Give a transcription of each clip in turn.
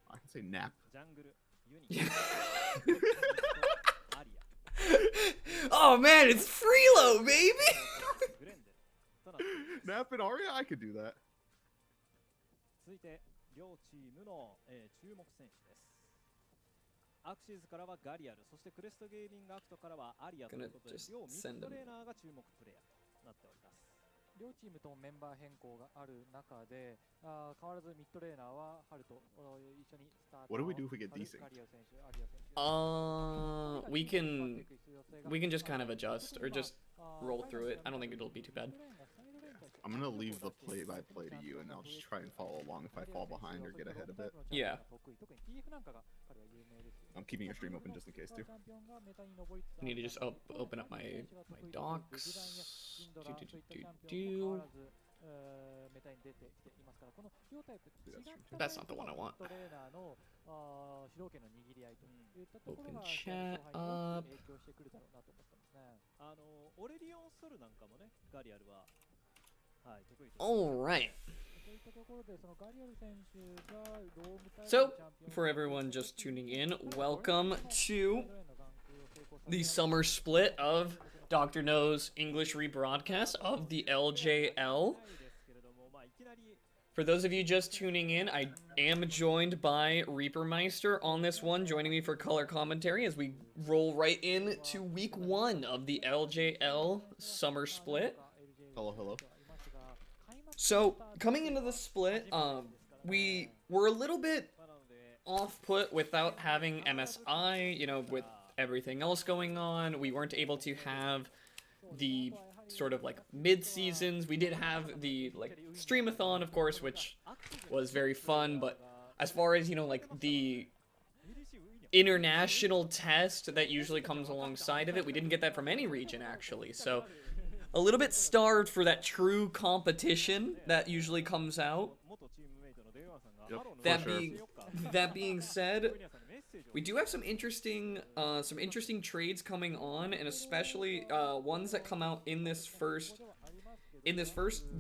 I can say nap. Oh man, it's Freelo, baby! Nap and Arya, I could do that. 続いて両チームの、注目選手です。アクシズからはガリアル、そしてクレストゲーミングアクトからはアリアということで、両ミッドトレーナーが注目プレイヤーとなっております。両チームともメンバー変更がある中で、変わらずミッドレーナーはハルと一緒にスタート。What do we do if we get desynced? We can just kind of adjust or just roll through it. I don't think it'll be too bad. I'm gonna leave the play-by-play to you, and I'll just try and follow along if I fall behind or get ahead of it. Yeah. I'm keeping your stream open just in case too. I need to just open up my docs. That's not the one I want. Open chat up. All right. So, for everyone just tuning in, welcome to the summer split of Dr. No's English rebroadcast of the LJL. For those of you just tuning in, I am joined by Reapermeister on this one, joining me for color commentary as we roll right into week 1 of the LJL summer split. Hello, hello. So, coming into the split, we were a little bit off-put without having MSI, you know, with everything else going on. We weren't able to have the sort of like mid-seasons. We did have the like streamathon, of course, which was very fun, but as far as, you know, like the international test that usually comes alongside of it, we didn't get that from any region, actually. So a little bit starved for that true competition that usually comes out. That being said, we do have some interesting trades coming on, and especially ones that come out in this first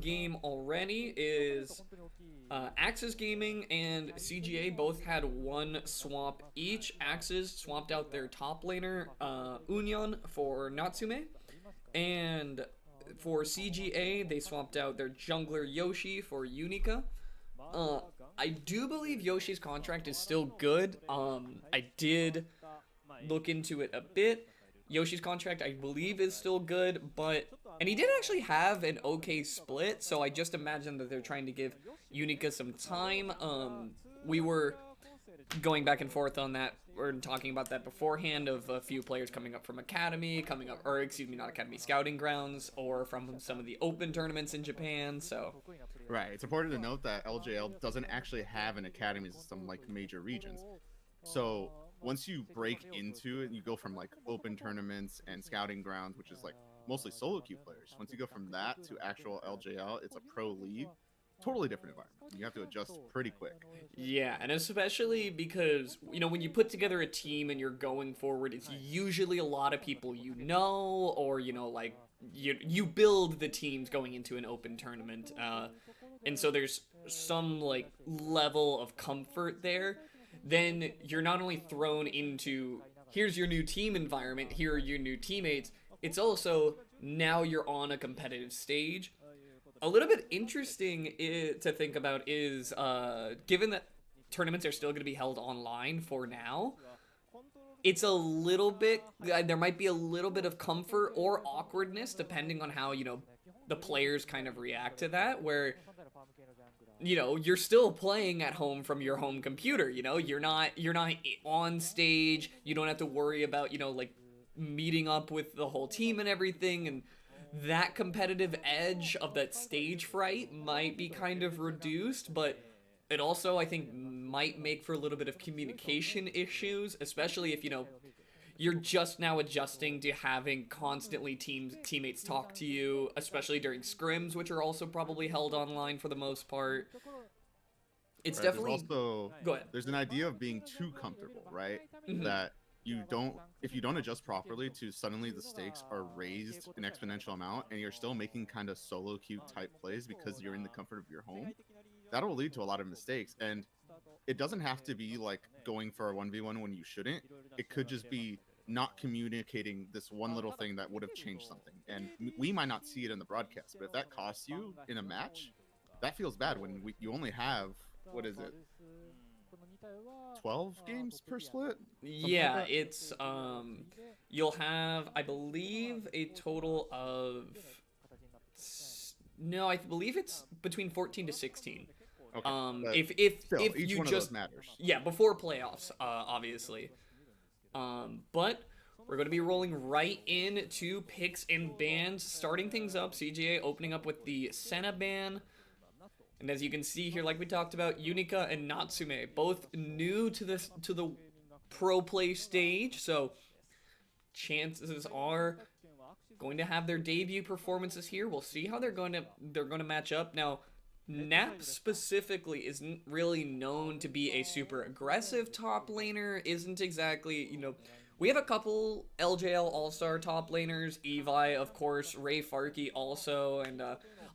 game already is AXIZ Gaming and CGA both had one swap each. AXIZ swapped out their top laner Union for Natsume, and for CGA, they swapped out their jungler Yoshi for Unica. I do believe Yoshi's contract is still good. I did look into it a bit. Yoshi's contract, I believe, is still good, and he did actually have an okay split, so I just imagine that they're trying to give Unica some time. We were going back and forth on that, or talking about that beforehand, of a few players coming up from Academy, not Academy, Scouting Grounds, or from some of the open tournaments in Japan, so... Right, it's important to note that LJL doesn't actually have an academy system like major regions. So once you break into it, you go from like open tournaments and Scouting Grounds, which is like mostly solo queue players. Once you go from that to actual LJL, it's a pro league. Totally different environment. You have to adjust pretty quick. Yeah, and especially because, you know, when you put together a team and you're going forward, it's usually a lot of people you know, or, you know, like, you build the teams going into an open tournament, and so there's some, like, level of comfort there. Then you're not only thrown into, here's your new team environment, here are your new teammates, it's also, now you're on a competitive stage. A little bit interesting to think about is, given that tournaments are still going to be held online for now, it's a little bit, there might be a little bit of comfort or awkwardness depending on how, you know, the players kind of react to that, where, you know, you're still playing at home from your home computer, you know, you're not on stage, you don't have to worry about, you know, like, meeting up with the whole team and everything, and that competitive edge of that stage fright might be kind of reduced, but it also, I think, might make for a little bit of communication issues, especially if, you know, you're just now adjusting to having constantly teammates talk to you, especially during scrims, which are also probably held online for the most part. It's right, definitely... Also, go ahead. There's an idea of being too comfortable, right? Mm-hmm. That if you don't adjust properly to suddenly the stakes are raised an exponential amount and you're still making kind of solo queue type plays because you're in the comfort of your home, that'll lead to a lot of mistakes. And it doesn't have to be like going for a 1v1 when you shouldn't. It could just be not communicating this one little thing that would have changed something. And we might not see it in the broadcast, but if that costs you in a match, that feels bad when you only have, what is it, 12 games per split? Yeah, like it's you'll have, I believe, a total of no, I believe it's between 14 to 16. Okay, If still, if each you one just of those matters. yeah, before playoffs, obviously. But we're going to be rolling right into picks and bans, starting things up. CGA opening up with the Senna ban. And as you can see here, like we talked about, Unica and Natsume, both new to the pro play stage, so chances are going to have their debut performances here. We'll see how they're going to match up. Now, Nap specifically isn't really known to be a super aggressive top laner, isn't exactly, we have a couple LJL All-Star top laners, Evi, of course, Ray Farkey also, and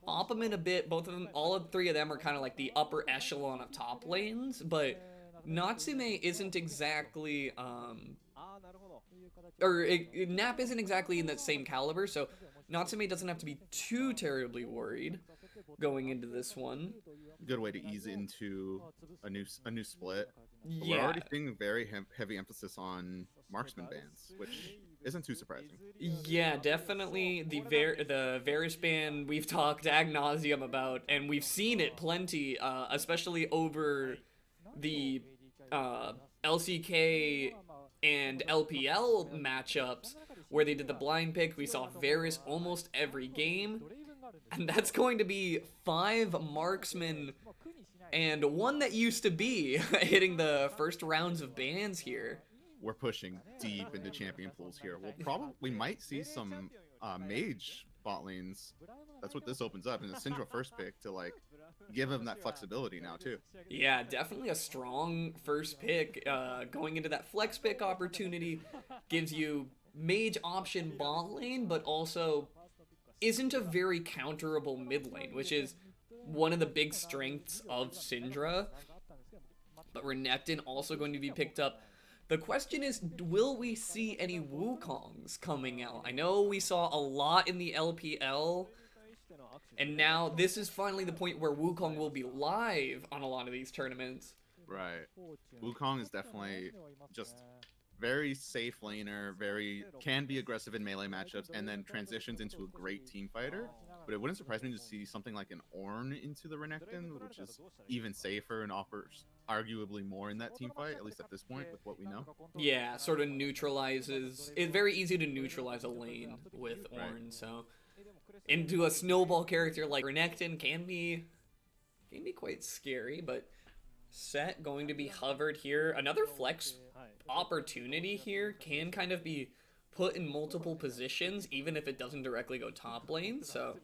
Opperman a bit. Both of them, all three of them are kind of like the upper echelon of top lanes, but Natsume isn't exactly, Nap isn't exactly in that same caliber, so Natsume doesn't have to be too terribly worried going into this one. Good way to ease into a new split. Yeah. We're already seeing very heavy emphasis on marksman bans, which isn't too surprising. Yeah, definitely the Varus ban we've talked ad nauseum about, and we've seen it plenty, especially over the LCK and LPL matchups where they did the blind pick. We saw Varus almost every game, and that's going to be 5 marksmen and one that used to be hitting the first rounds of bans here. We're pushing deep into champion pools here. We might see some mage bot lanes. That's what this opens up, and the Syndra first pick to like give him that flexibility now too. Yeah, definitely a strong first pick. Going into that flex pick opportunity gives you mage option bot lane, but also isn't a very counterable mid lane, which is one of the big strengths of Syndra. But Renekton also going to be picked up. The question is, will we see any Wukongs coming out? I know we saw a lot in the LPL, and now this is finally the point where Wukong will be live on a lot of these tournaments. Right. Wukong is definitely just very safe laner, can be aggressive in melee matchups, and then transitions into a great team fighter. But it wouldn't surprise me to see something like an Ornn into the Renekton, which is even safer and offers arguably more in that team fight, at least at this point with what we know. Yeah, sort of neutralizes. It's very easy to neutralize a lane with Ornn, right. So into a snowball character like Renekton can be quite scary, but Set going to be hovered here. Another flex opportunity here can kind of be put in multiple positions, even if it doesn't directly go top lane, so...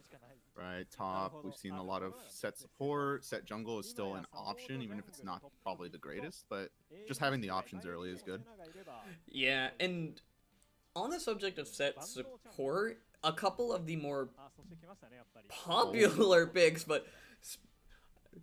Right, top, we've seen a lot of Set support. Set jungle is still an option, even if it's not probably the greatest, but just having the options early is good. Yeah, and on the subject of Set support, a couple of the more popular picks, but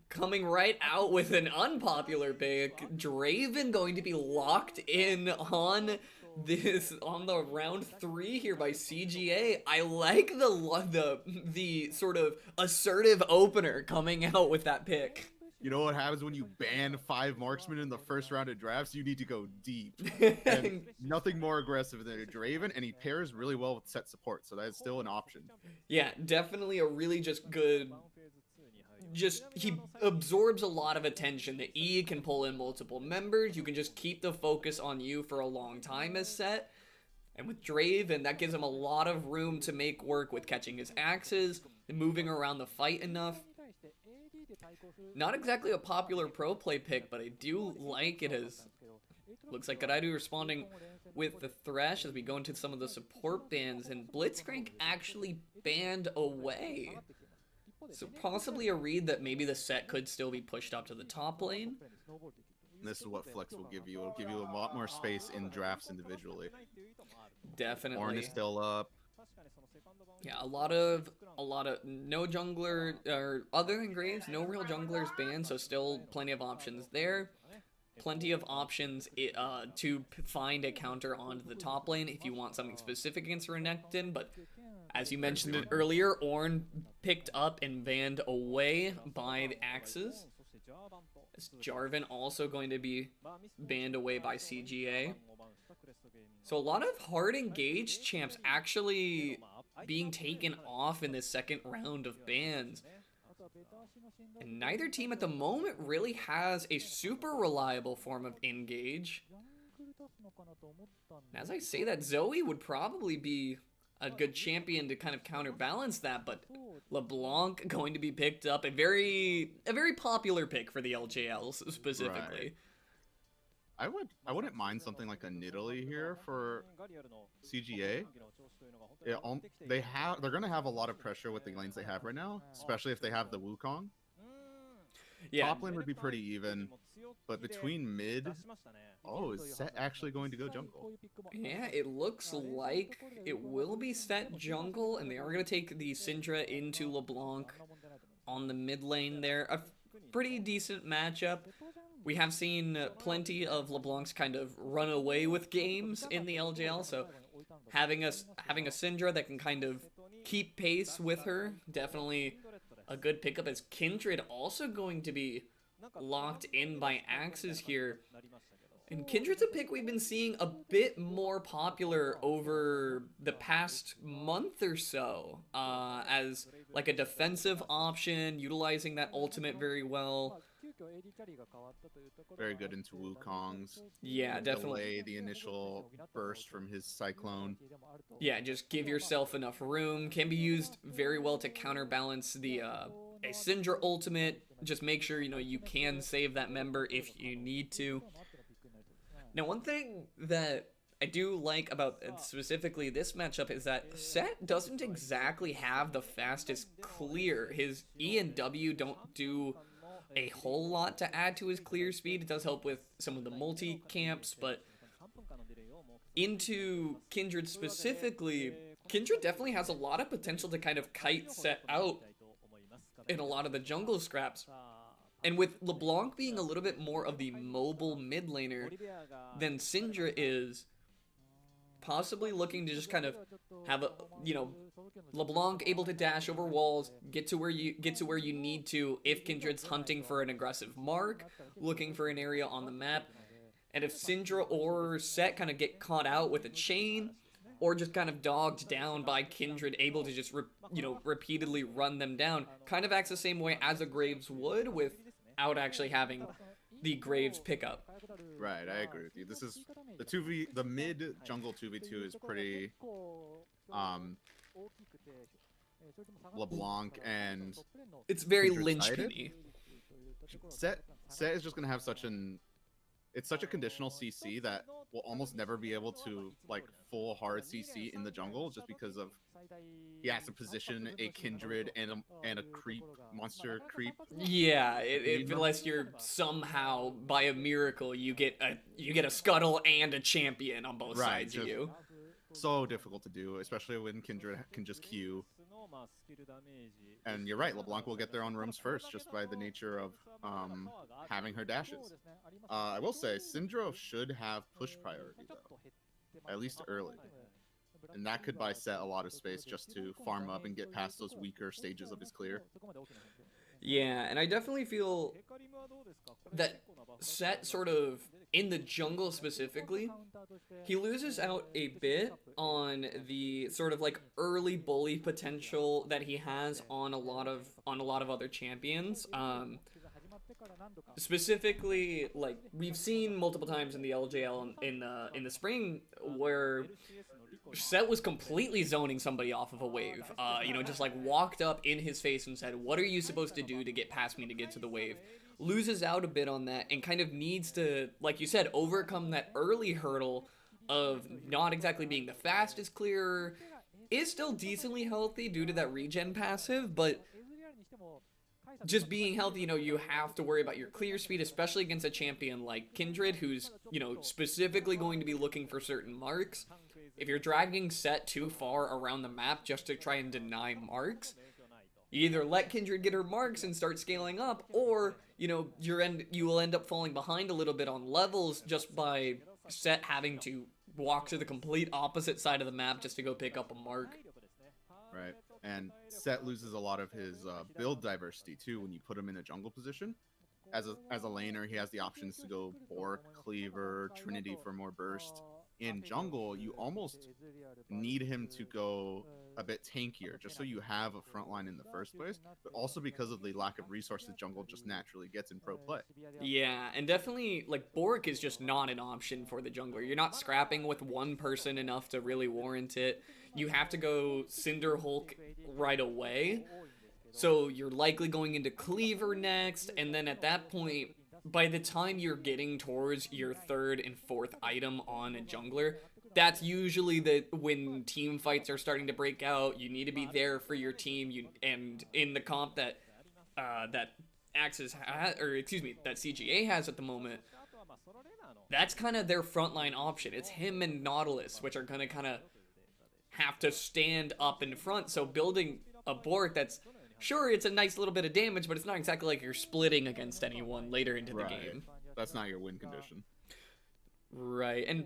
coming right out with an unpopular pick, Draven going to be locked in on the round 3 here by CGA. I like the sort of assertive opener coming out with that pick. You know what happens when you ban 5 marksmen in the first round of drafts? You need to go deep. And nothing more aggressive than a Draven, and he pairs really well with Set support, so that is still an option. Yeah, definitely a really just good... he absorbs a lot of attention. The E can pull in multiple members. You can just keep the focus on you for a long time as Set. And with Draven, that gives him a lot of room to make work with catching his axes and moving around the fight enough. Not exactly a popular pro play pick, but I do like it as... Looks like Garaidu responding with the Thresh as we go into some of the support bans, and Blitzcrank actually banned away. So possibly a read that maybe the Set could still be pushed up to the top lane. This is what Flex will give you. It'll give you a lot more space in drafts individually. Definitely. Ornn is still up. Yeah, a lot of no jungler, or other than Graves, no real junglers banned, so still plenty of options there. Plenty of options to find a counter onto the top lane if you want something specific against Renekton, but as you mentioned it earlier, Ornn picked up and banned away by the AXIZ. Jarvan also going to be banned away by CGA. So a lot of hard engaged champs actually being taken off in the second round of bans. And neither team at the moment really has a super reliable form of engage. And as I say that, Zoe would probably be a good champion to kind of counterbalance that, but LeBlanc going to be picked up, a very popular pick for the LJL specifically. Right. I wouldn't mind something like a Nidalee here for CGA. They're gonna have a lot of pressure with the lanes they have right now, especially if they have the Wukong. Yeah. Top lane would be pretty even, but between mid, is Set actually going to go jungle? Yeah, it looks like it will be Set jungle, and they are going to take the Syndra into LeBlanc on the mid lane there. A pretty decent matchup. We have seen plenty of LeBlancs kind of run away with games in the LJL, so having a Syndra that can kind of keep pace with her, definitely a good pickup, as Kindred also going to be locked in by AXIZ here. And Kindred's a pick we've been seeing a bit more popular over the past month or so, as like a defensive option, utilizing that ultimate very well. Very good into Wukong's. Yeah, definitely. Delay the initial burst from his Cyclone. Yeah, just give yourself enough room. Can be used very well to counterbalance the a Syndra ultimate. Just make sure, you can save that member if you need to. Now, one thing that I do like about specifically this matchup is that Set doesn't exactly have the fastest clear. His E and W don't do a whole lot to add to his clear speed. It does help with some of the multi-camps, but into Kindred specifically, Kindred definitely has a lot of potential to kind of kite Set out in a lot of the jungle scraps. And with LeBlanc being a little bit more of the mobile mid laner than Syndra is, possibly looking to just kind of have a, LeBlanc able to dash over walls, get to where you need to if Kindred's hunting for an aggressive mark, looking for an area on the map. And if Syndra or Set kind of get caught out with a chain, or just kind of dogged down by Kindred, able to just repeatedly run them down, kind of acts the same way as a Graves would, without actually having the Graves pickup. Right, I agree with you. This is the mid jungle 2v2 is pretty LeBlanc, and it's very linchpin-y. Set is just gonna have such a conditional CC that will almost never be able to full hard CC in the jungle, just because of he has to position a Kindred and a creep monster creep. Yeah, unless you're somehow by a miracle you get a scuttle and a champion on both sides of you. So difficult to do, especially when Kindred can just Q. And you're right, LeBlanc will get there on roams first, just by the nature of having her dashes. I will say, Syndra should have push priority, though. At least early. And that could buy Set a lot of space just to farm up and get past those weaker stages of his clear. Yeah, and I definitely feel that Set sort of, in the jungle specifically, he loses out a bit on the sort of early bully potential that he has on a lot of other champions. Specifically, we've seen multiple times in the LJL in the spring where Set was completely zoning somebody off of a wave. Just walked up in his face and said, "What are you supposed to do to get past me to get to the wave?" Loses out a bit on that and kind of needs to, like you said, overcome that early hurdle of not exactly being the fastest clearer. Is still decently healthy due to that regen passive, but just being healthy, you have to worry about your clear speed, especially against a champion like Kindred, who's, specifically going to be looking for certain marks. If you're dragging Set too far around the map just to try and deny marks, you either let Kindred get her marks and start scaling up, or, you know, you will end up falling behind a little bit on levels just by Set having to walk to the complete opposite side of the map just to go pick up a mark. Right. And Set loses a lot of his build diversity too when you put him in a jungle position. As a laner, he has the options to go Bork, Cleaver, Trinity for more burst. In jungle, you almost need him to go a bit tankier, just so you have a front line in the first place, but also because of the lack of resources jungle just naturally gets in pro play. Yeah, and definitely, like, Bork is just not an option for the jungler. You're not scrapping with one person enough to really warrant it. You have to go Cinder Hulk right away, so you're likely going into Cleaver next, and then at that point, by the time you're getting towards your third and fourth item on a jungler, that's usually when team fights are starting to break out. You need to be there for your team. And in the comp that AXIZ that CGA has at the moment, that's kind of their frontline option. It's him and Nautilus, which are gonna kind of have to stand up in front. So building a board that's, sure, it's a nice little bit of damage, but it's not exactly like you're splitting against anyone later into the game. That's not your win condition. Right, and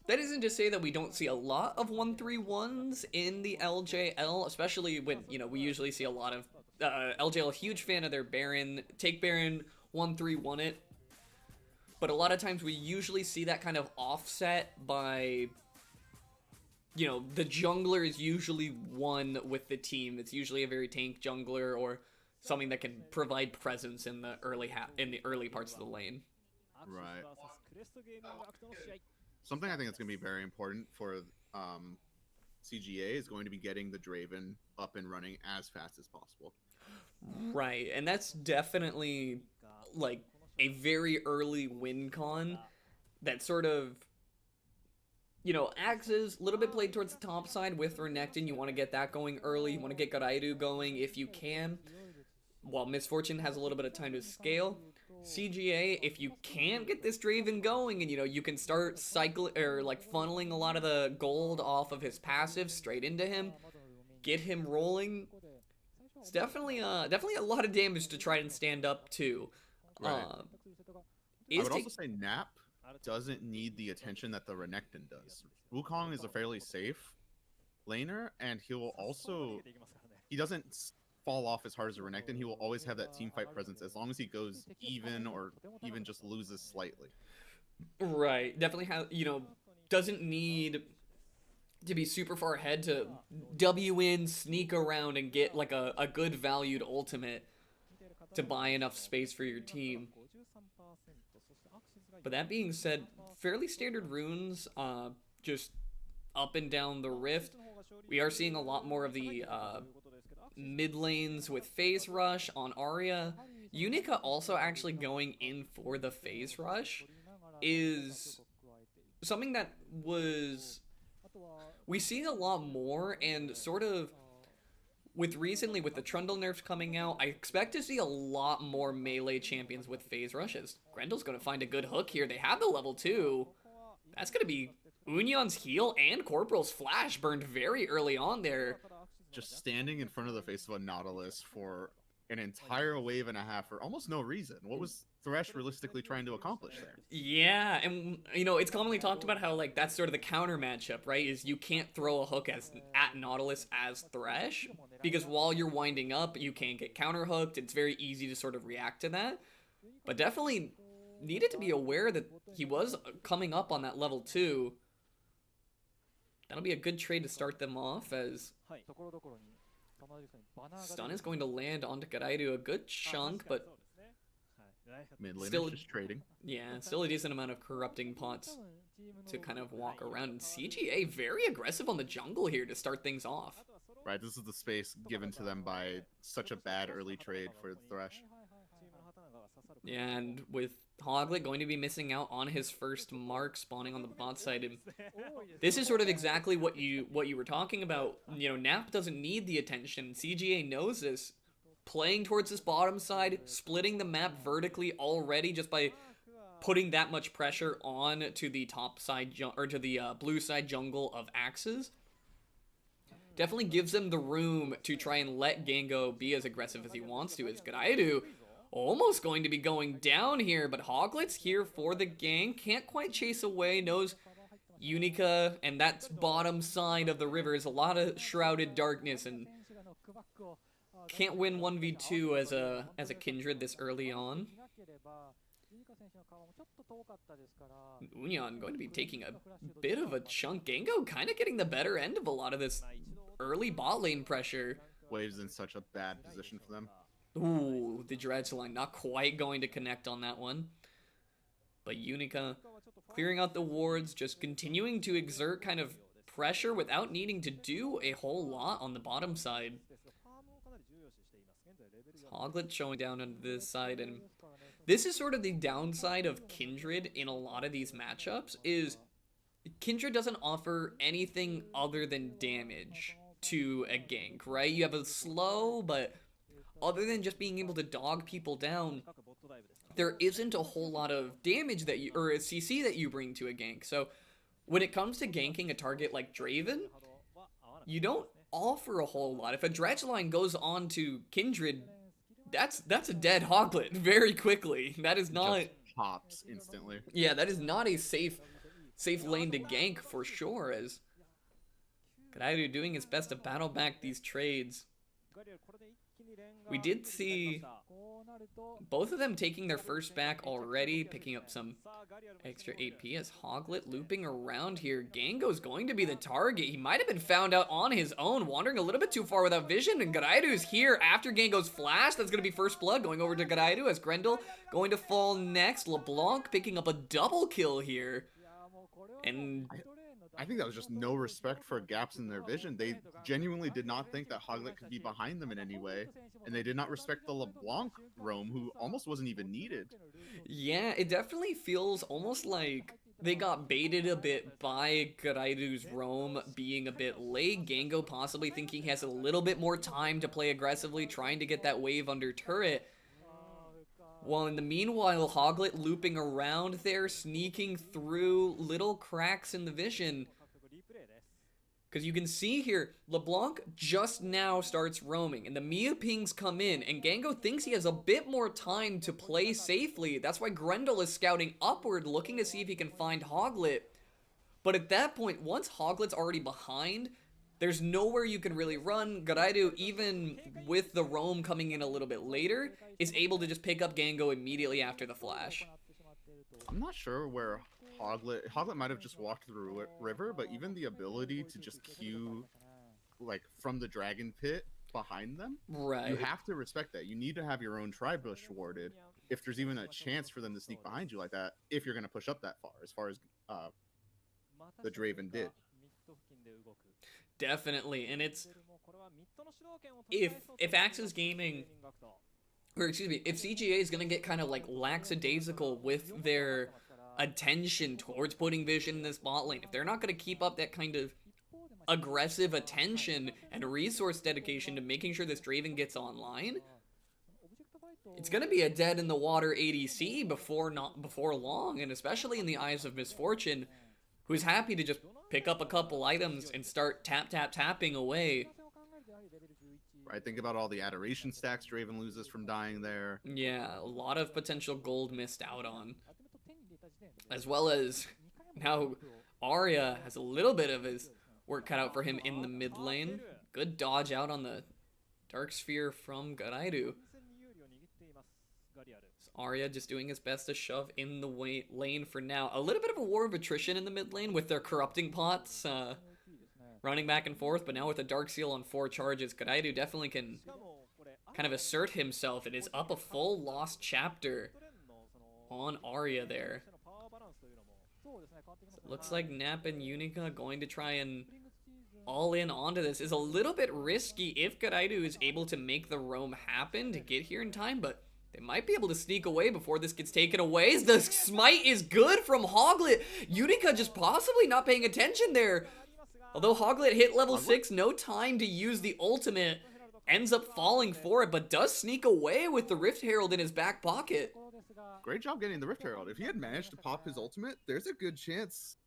that isn't to say that we don't see a lot of 1-3-1s in the LJL, especially when, you know, we usually see a lot of LJL, huge fan of their Baron, take Baron, 1-3-1 it. But a lot of times we usually see that kind of offset by, you know, the jungler is usually one with the team. It's usually a very tank jungler or something that can provide presence in the early parts of the lane. Right. Something I think that's going to be very important for CGA is going to be getting the Draven up and running as fast as possible. Right, and that's definitely like a very early win con that sort of, you know, AXIZ, a little bit played towards the top side with Renekton. You want to get that going early. You want to get Garaidu going if you can, while Misfortune has a little bit of time to scale. CGA, if you can get this Draven going and, you know, you can start cycling or like funneling a lot of the gold off of his passive straight into him, get him rolling. It's definitely a lot of damage to try and stand up to. Right. I would also say Nap doesn't need the attention that the Renekton does. Wukong is a fairly safe laner, and he doesn't fall off as hard as a Renekton. He will always have that team fight presence as long as he goes even or even just loses slightly. Right, definitely doesn't need to be super far ahead to W in, sneak around, and get like a good valued ultimate to buy enough space for your team. But that being said, fairly standard runes, just up and down the rift. We are seeing a lot more of the mid lanes with phase rush on Arya. Unica also actually going in for the phase rush is something that we see a lot more, and sort of recently with the Trundle nerfs coming out, I expect to see a lot more melee champions with phase rushes. Grendel's going to find a good hook here. They have the level 2. That's going to be Union's heal and Corporal's flash burned very early on there. Just standing in front of the face of a Nautilus for an entire wave and a half for almost no reason. What was Thresh realistically trying to accomplish there? Yeah, and you know, it's commonly talked about how like that's sort of the counter matchup, right? Is you can't throw a hook at Nautilus as Thresh, because while you're winding up, you can't get counter hooked. It's very easy to sort of react to that. But definitely needed to be aware that he was coming up on that level 2. That'll be a good trade to start them off, as stun is going to land onto Garaidu a good chunk, but still just trading. Yeah, still a decent amount of corrupting pots to kind of walk around. And CGA very aggressive on the jungle here to start things off. Right, this is the space given to them by such a bad early trade for Thresh. Yeah, and with Hoglet going to be missing out on his first mark spawning on the bot side, and this is sort of exactly what you were talking about. You know, Nap doesn't need the attention. CGA knows this. Playing towards this bottom side, splitting the map vertically already just by putting that much pressure on to the top side or to the blue side jungle of AXIZ definitely gives them the room to try and let Gango be as aggressive as he wants to. As Gadaidu almost going to be going down here, but Hoglet's here for the gang. Can't quite chase away, knows Unica, and that's bottom side of the river is a lot of shrouded darkness, and can't win 1v2 as a Kindred this early on. Unyan going to be taking a bit of a chunk. Gango kind of getting the better end of a lot of this early bot lane pressure. Waves in such a bad position for them. Ooh, the dredge line not quite going to connect on that one. But Unica clearing out the wards, just continuing to exert kind of pressure without needing to do a whole lot on the bottom side. Hoglet showing down on this side, and this is sort of the downside of Kindred in a lot of these matchups, is Kindred doesn't offer anything other than damage to a gank, right? You have a slow, but other than just being able to dog people down, there isn't a whole lot of damage that you, or a CC that you bring to a gank. So when it comes to ganking a target like Draven, you don't offer a whole lot. If a dredge line goes on to Kindred, that's a dead Hoglet very quickly. That is not Just pops instantly. Yeah, that is not a safe lane to gank for sure, as Gadaidu doing his best to battle back these trades. We did see both of them taking their first back already, picking up some extra AP as Hoglet looping around here. Gango's going to be the target. He might have been found out on his own, wandering a little bit too far without vision, and Gadaidu's here after Gango's flash. That's going to be first blood going over to Gadaidu as Grendel going to fall next. LeBlanc picking up a double kill here. And I think that was just no respect for gaps in their vision. They genuinely did not think that Hoglet could be behind them in any way, and they did not respect the LeBlanc roam, who almost wasn't even needed. Yeah, it definitely feels almost like they got baited a bit by Gadaidu's roam being a bit late. Gango possibly thinking he has a little bit more time to play aggressively, trying to get that wave under turret. While in the meanwhile, Hoglet looping around there, sneaking through little cracks in the vision. Because you can see here, LeBlanc just now starts roaming, and the Mia pings come in, and Gango thinks he has a bit more time to play safely. That's why Grendel is scouting upward, looking to see if he can find Hoglet. But at that point, once Hoglet's already behind, there's nowhere you can really run. Gadaidu, even with the roam coming in a little bit later, is able to just pick up Gango immediately after the flash. I'm not sure where Hoglet might have just walked through the river, but even the ability to just queue like from the dragon pit behind them, right? You have to respect that. You need to have your own tri-bush warded if there's even a chance for them to sneak behind you like that, if you're going to push up that far as the Draven did. Definitely, and it's if AXIZ Gaming, or excuse me, if CGA is gonna get kind of like lackadaisical with their attention towards putting vision in this bot lane, if they're not gonna keep up that kind of aggressive attention and resource dedication to making sure this Draven gets online, it's gonna be a dead in the water ADC before long, and especially in the eyes of Misfortune, who's happy to just pick up a couple items and start tapping away. Right, think about all the adoration stacks Draven loses from dying there. Yeah, a lot of potential gold missed out on. As well as now Arya has a little bit of his work cut out for him in the mid lane. Good dodge out on the Dark Sphere from Gadaidu. Arya just doing his best to shove in the lane for now. A little bit of a war of attrition in the mid lane with their corrupting pots running back and forth, but now with a Dark Seal on 4 charges, Gadaidu definitely can kind of assert himself. It is up a full lost chapter on Arya there. So it looks like Nap and Unica going to try and all in onto this. Is a little bit risky if Gadaidu is able to make the roam happen to get here in time, but they might be able to sneak away before this gets taken away. The smite is good from Hoglet. Unica just possibly not paying attention there. Although Hoglet hit level 6, no time to use the ultimate. Ends up falling for it, but does sneak away with the Rift Herald in his back pocket. great job getting the Rift Herald. If he had managed to pop his ultimate, there's a good chance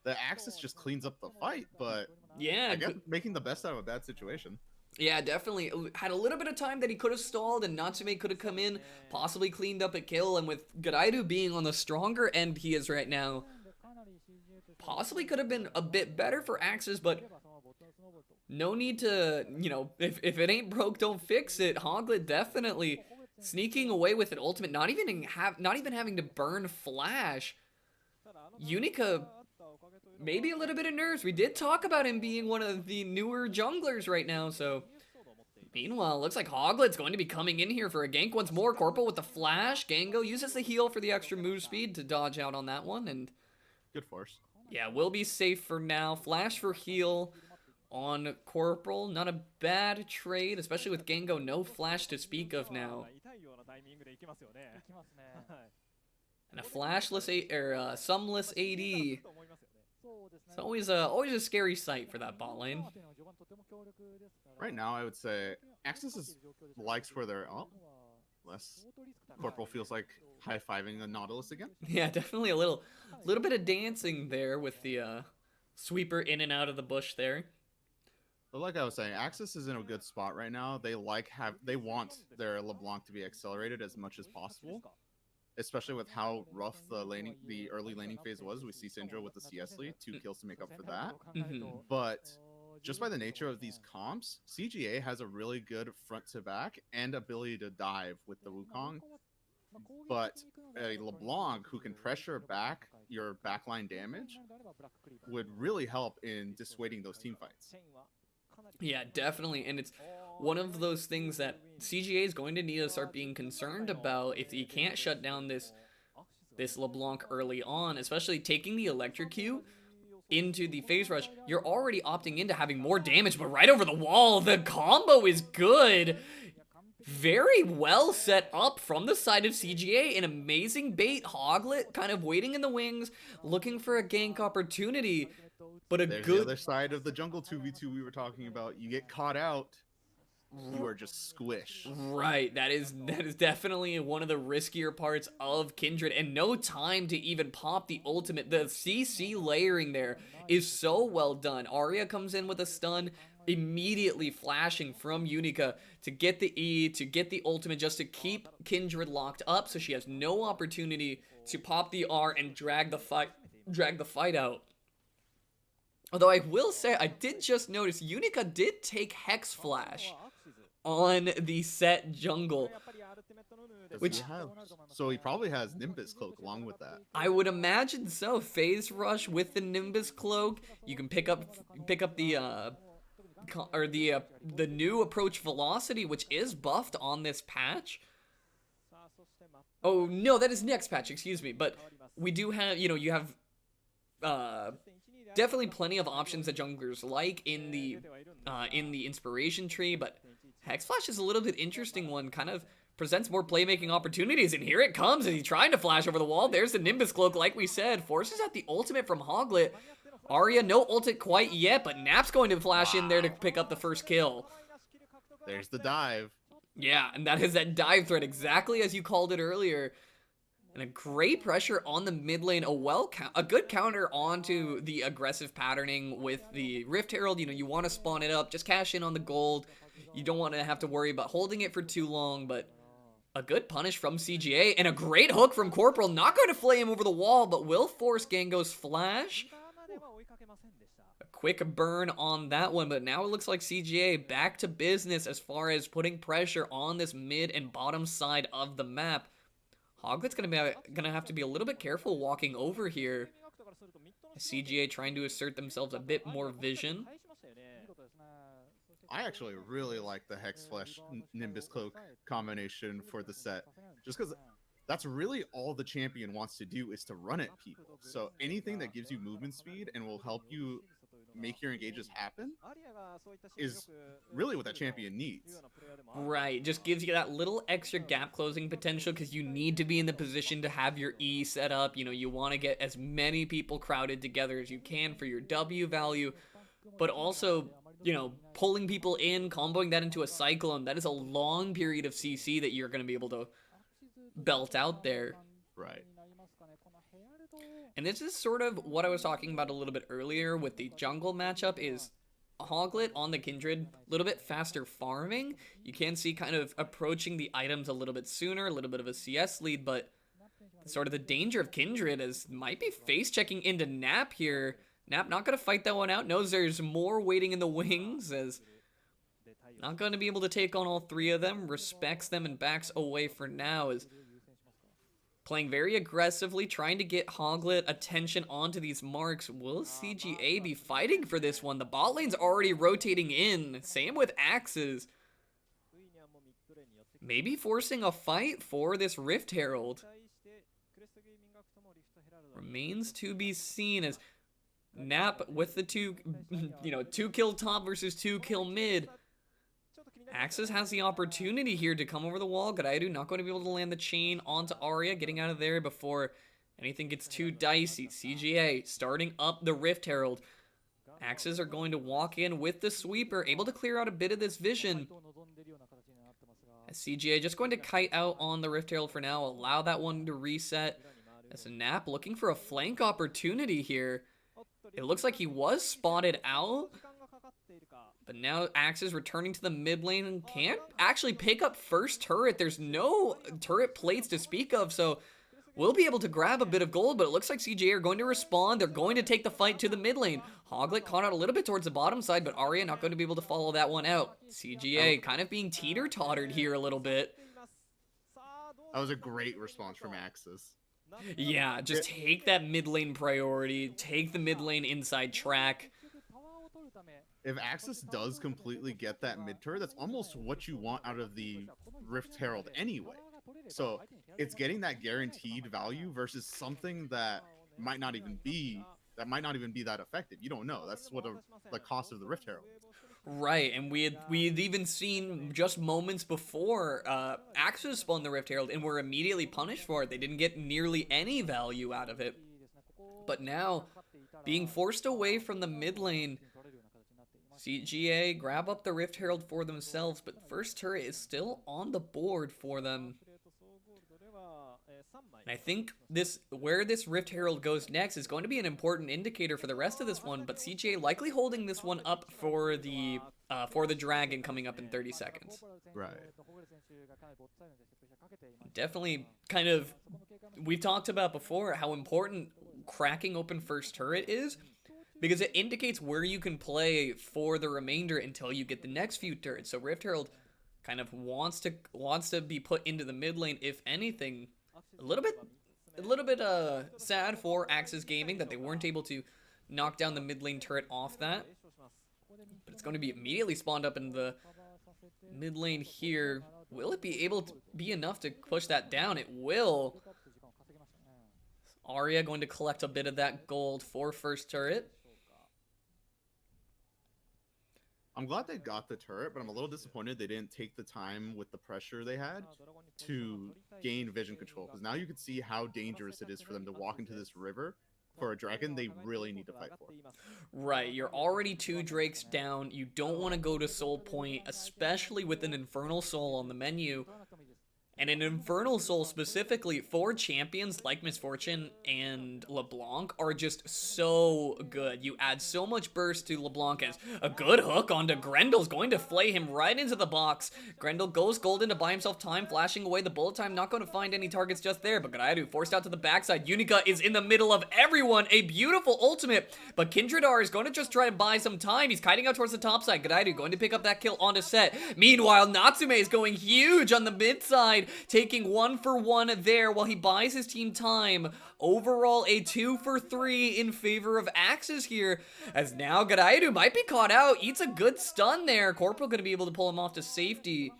the AXIZ just cleans up the fight, but Yeah, I guess making the best out of a bad situation. yeah, definitely. Had a little bit of time that he could have stalled, and Natsume could have come in, possibly cleaned up a kill, and with Garairu being on the stronger end he is right now, possibly could have been a bit better for AXIZ, but no need to, you know, if it ain't broke, don't fix it. Hoglet definitely sneaking away with an ultimate, not even having to burn flash. Unica, maybe a little bit of nerves. We did talk about him being one of the newer junglers right now, so... Meanwhile, looks like Hoglet's going to be coming in here for a gank once more. Corporal with the flash. Gango uses the heal for the extra move speed to dodge out on that one, and... Good force. Yeah, we'll be safe for now. Flash for heal on Corporal. Not a bad trade, especially with Gango. No flash to speak of now. And a flashless sumless AD. It's always a scary sight for that bot lane. Right now, I would say AXIZ likes where they're up. Less Corporal feels like high-fiving the Nautilus again. Yeah, definitely a little bit of dancing there with the sweeper in and out of the bush there. But like I was saying, AXIZ is in a good spot right now. They want their LeBlanc to be accelerated as much as possible, especially with how rough the early laning phase was. We see Syndra with the CS lead, 2 kills to make up for that. But just by the nature of these comps, CGA has a really good front to back and ability to dive with the Wukong. But a LeBlanc who can pressure back your backline damage would really help in dissuading those team fights. Yeah, definitely, and it's one of those things that CGA is going to need to start being concerned about if he can't shut down this LeBlanc early on, especially taking the electrocute into the phase rush. You're already opting into having more damage, but right over the wall, the combo is good. Very well set up from the side of CGA. An amazing bait. Hoglet kind of waiting in the wings, looking for a gank opportunity. But There's the other side of the jungle 2v2 we were talking about. You get caught out, you are just squished. Right, that is definitely one of the riskier parts of Kindred, and no time to even pop the ultimate. The CC layering there is so well done. Arya comes in with a stun, immediately flashing from Unica to get the E, to get the ultimate, just to keep Kindred locked up, so she has no opportunity to pop the R and drag the fight out. Although I will say, I did just notice Unica did take Hex Flash on the set jungle. So he probably has Nimbus Cloak along with that. I would imagine so. Phase Rush with the Nimbus Cloak. You can pick up the the new approach velocity, which is buffed on this patch. Oh no, that is next patch, excuse me. But we do have, you have definitely plenty of options that junglers like in the inspiration tree, but Hex Flash is a little bit interesting one, kind of presents more playmaking opportunities, and here it comes as he's trying to flash over the wall. There's the Nimbus Cloak, like we said, forces out the ultimate from Hoglet. Arya, no ultimate quite yet, but Nap's going to flash in there to pick up the first kill. There's the dive. Yeah, and that is that dive threat, exactly as you called it earlier. And a great pressure on the mid lane, a good counter onto the aggressive patterning with the Rift Herald. You want to spawn it up, just cash in on the gold. You don't want to have to worry about holding it for too long, but a good punish from CGA, and a great hook from Corporal. Not going to flay him over the wall, but will force Gango's flash. A quick burn on that one, but now it looks like CGA back to business as far as putting pressure on this mid and bottom side of the map. Hoglet's gonna have to be a little bit careful walking over here. CGA trying to assert themselves a bit more vision. I actually really like the Hex Flash Nimbus Cloak combination for the set, just because that's really all the champion wants to do is to run at people. So anything that gives you movement speed and will help you make your engages happen is really what that champion needs. Right, just gives you that little extra gap closing potential because you need to be in the position to have your E set up. You want to get as many people crowded together as you can for your W value, but also, pulling people in, comboing that into a cyclone. That is a long period of CC that you're going to be able to belt out there. Right. And this is sort of what I was talking about a little bit earlier with the jungle matchup is Hoglet on the Kindred, a little bit faster farming. You can see kind of approaching the items a little bit sooner, a little bit of a CS lead, but sort of the danger of Kindred is might be face checking into Nap here. Nap not going to fight that one out, knows there's more waiting in the wings, as not going to be able to take on all three of them, respects them and backs away for now, is playing very aggressively, trying to get Hoglet attention onto these marks. Will CGA be fighting for this one? The bot lane's already rotating in. Same with AXIZ. Maybe forcing a fight for this Rift Herald. Remains to be seen as Nap with the two kill top versus 2 kill mid. AXIZ has the opportunity here to come over the wall. Gadaidu not going to be able to land the chain onto Arya, getting out of there before anything gets too dicey. CGA starting up the Rift Herald. AXIZ are going to walk in with the sweeper, able to clear out a bit of this vision. As CGA just going to kite out on the Rift Herald for now, allow that one to reset. As a Nap looking for a flank opportunity here. It looks like he was spotted out. But now AXIZ returning to the mid lane and can't actually pick up first turret. There's no turret plates to speak of, so we'll be able to grab a bit of gold, but it looks like CGA are going to respond. They're going to take the fight to the mid lane. Hoglet caught out a little bit towards the bottom side, but Arya not going to be able to follow that one out. CGA kind of being teeter-tottered here a little bit. That was a great response from AXIZ. Yeah, just take that mid lane priority, take the mid lane inside track. If AXIZ does completely get that mid turret, that's almost what you want out of the Rift Herald anyway. So it's getting that guaranteed value versus something that might not even be that effective. You don't know. That's what the cost of the Rift Herald is. Right, and we had even seen just moments before AXIZ spun the Rift Herald and were immediately punished for it. They didn't get nearly any value out of it. But now, being forced away from the mid lane, CGA grab up the Rift Herald for themselves, but first turret is still on the board for them. And I think where this Rift Herald goes next is going to be an important indicator for the rest of this one, but CGA likely holding this one up for the Dragon coming up in 30 seconds. Right. Definitely kind of, we've talked about before how important cracking open first turret is, because it indicates where you can play for the remainder until you get the next few turrets. So Rift Herald kind of wants to be put into the mid lane, if anything. A little bit sad for AXIZ Gaming that they weren't able to knock down the mid lane turret off that. But it's going to be immediately spawned up in the mid lane here. Will it be able to be enough to push that down? It will. Arya going to collect a bit of that gold for first turret. I'm glad they got the turret, but I'm a little disappointed they didn't take the time with the pressure they had to gain vision control. Because now you can see how dangerous it is for them to walk into this river. For a dragon, they really need to fight for. Right, you're already 2 Drakes down. You don't want to go to Soul Point, especially with an Infernal Soul on the menu. And an Infernal Soul specifically for champions like Misfortune and LeBlanc are just so good. You add so much burst to LeBlanc as a good hook onto Grendel's going to flay him right into the box. Grendel goes golden to buy himself time, flashing away the bullet time, not going to find any targets just there, but Gadaidu forced out to the backside. Unica is in the middle of everyone, a beautiful ultimate, but Kindredar is going to just try to buy some time. He's kiting out towards the top side. Gadaidu going to pick up that kill onto Set. Meanwhile, Natsume is going huge on the mid side, taking 1 for 1 there while he buys his team time. Overall, a 2 for 3 in favor of AXIZ here, as now Gadaidu might be caught out. Eats a good stun there. Corporal going to be able to pull him off to safety.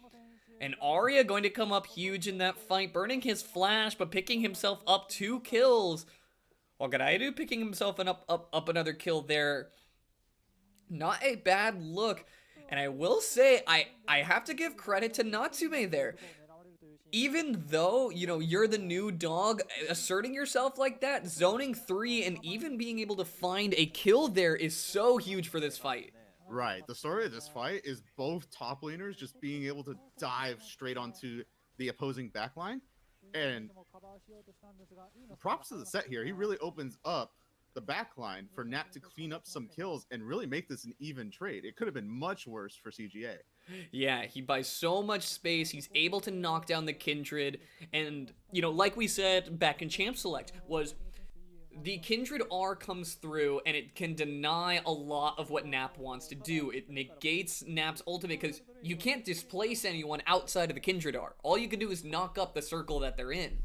And Arya going to come up huge in that fight, burning his flash, but picking himself up 2 kills. While Gadaidu picking himself up another kill there. Not a bad look. And I will say, I have to give credit to Natsume there. Even though, you're the new dog, asserting yourself like that, zoning 3 and even being able to find a kill there is so huge for this fight. Right. The story of this fight is both top laners just being able to dive straight onto the opposing backline And props to the set here. He really opens up the back line for Nat to clean up some kills and really make this an even trade. It could have been much worse for CGA. Yeah, he buys so much space, he's able to knock down the Kindred, and, you know, like we said back in Champ Select, was the Kindred R comes through and it can deny a lot of what Nap wants to do. It negates Nap's ultimate because you can't displace anyone outside of the Kindred R. All you can do is knock up the circle that they're in.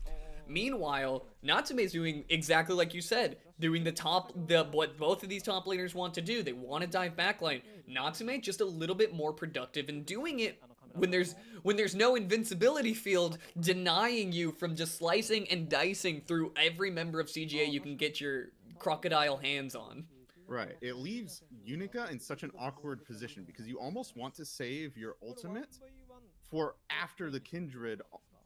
Meanwhile, Natsume's doing exactly like you said, doing what both of these top laners want to do. They want to dive backline. Natsume just a little bit more productive in doing it when there's no invincibility field denying you from just slicing and dicing through every member of CGA you can get your crocodile hands on. Right. It leaves Unica in such an awkward position because you almost want to save your ultimate for after the Kindred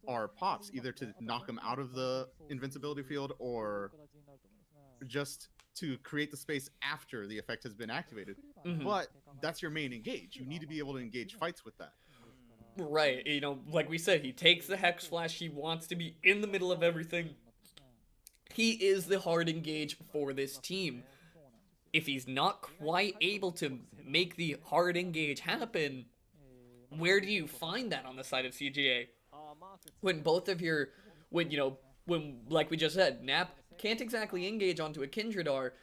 are pops, either to knock them out of the invincibility field or just to create the space after the effect has been activated. But that's your main engage. You need to be able to engage fights with that. Right, you know, like we said, he takes the Hex Flash, he wants to be in the middle of everything. He is the hard engage for this team. If he's not quite able to make the hard engage happen, where do you find that on the side of CGA? When like we just said, Nap can't exactly engage onto a Kindred R,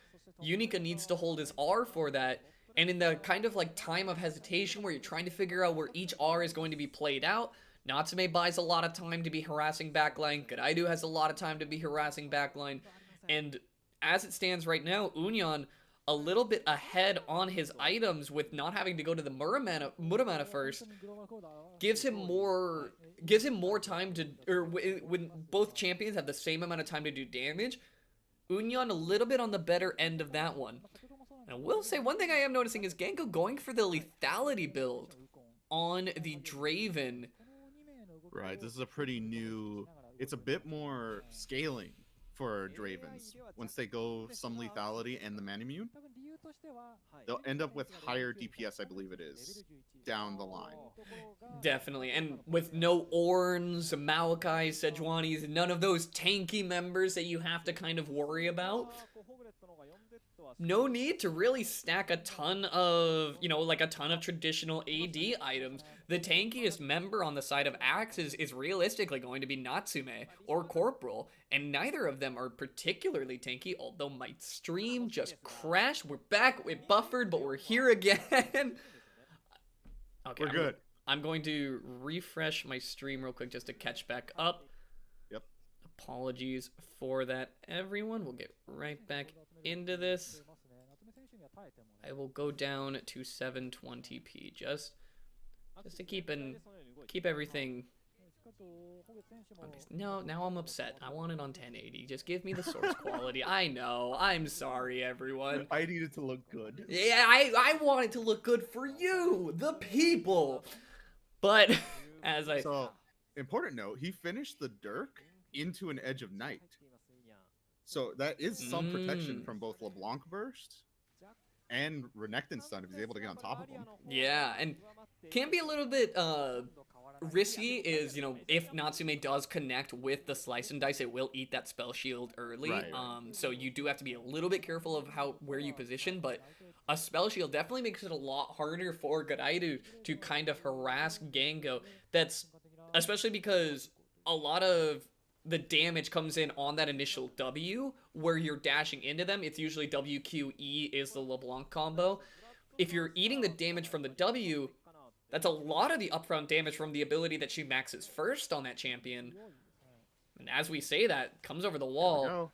Unica needs to hold his R for that, and in the kind of like time of hesitation where you're trying to figure out where each R is going to be played out, Natsume buys a lot of time to be harassing backline, Gadaidu has a lot of time to be harassing backline, and as it stands right now, Unyan a little bit ahead on his items with not having to go to the Muramana first, gives him more time to, or when both champions have the same amount of time to do damage, Unyan a little bit on the better end of that one. And I will say, one thing I am noticing is Genko going for the lethality build on the Draven. Right, this is a pretty new, it's a bit more scaling for Dravens. Once they go some lethality and the Manimune, they'll end up with higher DPS, I believe it is, down the line. Definitely, and with no Orns, Maokai, Sejuanis, none of those tanky members that you have to kind of worry about. No need to really stack a ton of, a ton of traditional AD items. The tankiest member on the side of AXIZ is realistically going to be Natsume or Corporal, and neither of them are particularly tanky, although my stream just crashed. We're back, it buffered, but we're here again. Okay, we're good. I'm going to refresh my stream real quick just to catch back up. Yep. Apologies for that, everyone. We'll get right back into this. I will go down to 720p just to keep everything. No, now I'm upset. I want it on 1080. Just give me the source quality. I know. I'm sorry, everyone. I need it to look good. Yeah, I want it to look good for you, the people. But So, important note, he finished the Dirk into an Edge of Night. So that is some protection from both LeBlanc Burst and Renekton Stun if he's able to get on top of him. Yeah, and can be a little bit risky is, if Natsume does connect with the Slice and Dice, it will eat that spell shield early. Right. So you do have to be a little bit careful of where you position, but a spell shield definitely makes it a lot harder for Gadaidu to kind of harass Gengo. That's especially because a lot of the damage comes in on that initial W where you're dashing into them. It's usually WQE is the LeBlanc combo. If you're eating the damage from the W, that's a lot of the upfront damage from the ability that she maxes first on that champion. And as we say that, comes over the wall.